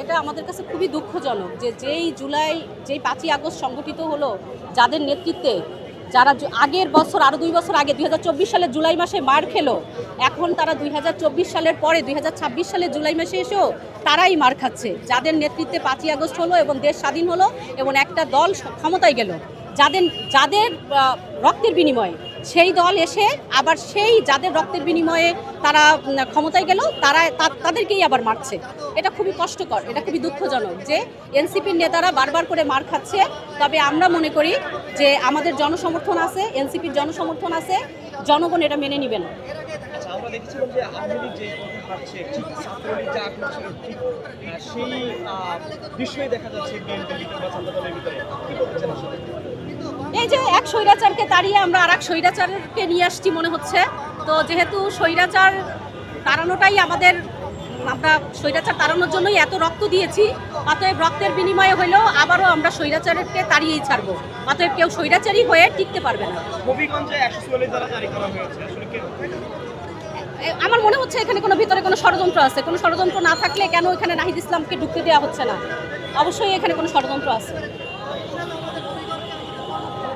এটা আমাদের কাছে খুবই দুঃখজনক যে যেই 5ই আগস্ট সংগঠিত হলো, যাদের নেতৃত্বে যারা আগের বছর আরও 2 বছর আগে 2024 সালের জুলাই মাসে মার খেলো, এখন তারা 2024 সালের পরে 2026 সালের জুলাই মাসে এসেও তারাই মার খাচ্ছে। যাদের নেতৃত্বে 5ই আগস্ট হলো এবং দেশ স্বাধীন হলো এবং একটা দল ক্ষমতায় গেল, যাদের রক্তের বিনিময়ে সেই দল এসে আবার যাদের রক্তের বিনিময়ে তারা ক্ষমতায় গেল তাদেরকেই আবার মারছে। এটা খুবই কষ্টকর, এটা খুবই দুঃখজনক যে এনসিপির নেতারা বারবার করে মার খাচ্ছে। তবে আমরা মনে করি যে আমাদের জনসমর্থন আছে, এনসিপির জনসমর্থন আছে, জনগণ এটা মেনে নেবে না। আচ্ছা, আমরা দেখেছিলাম যে আওয়ামী লীগ যে কথা পাচ্ছে ঠিক ছাত্রলীগ যা করছিল ঠিক সেই বিষয়ে দেখা যাচ্ছে বিএনপি নির্বাচন দলের ভিতরে কি বলছেন আসলে? এই যে এক স্বৈরাচারকে তাড়িয়ে আমরা আর এক স্বৈরাচারকে নিয়ে আসছি মনে হচ্ছে। তো যেহেতু স্বৈরাচার তাড়ানোটাই আমরা স্বৈরাচার তাড়ানোর জন্যই এত রক্ত দিয়েছি, অতএব রক্তের বিনিময়ে হলেও আবারও আমরা স্বৈরাচারকে তাড়িয়েই ছাড়বো। অতএব কেউ স্বৈরাচারী হয়ে টিকতে পারবে না। হবিগঞ্জে 144 দ্বারা জারি করা হয়েছে, আসলে আমার মনে হচ্ছে এখানে ভিতরে কোনো ষড়যন্ত্র আছে। কোনো ষড়যন্ত্র না থাকলে কেন এখানে নাহিদ ইসলামকে ঢুকতে দেওয়া হচ্ছে না? অবশ্যই এখানে কোনো ষড়যন্ত্র আছে।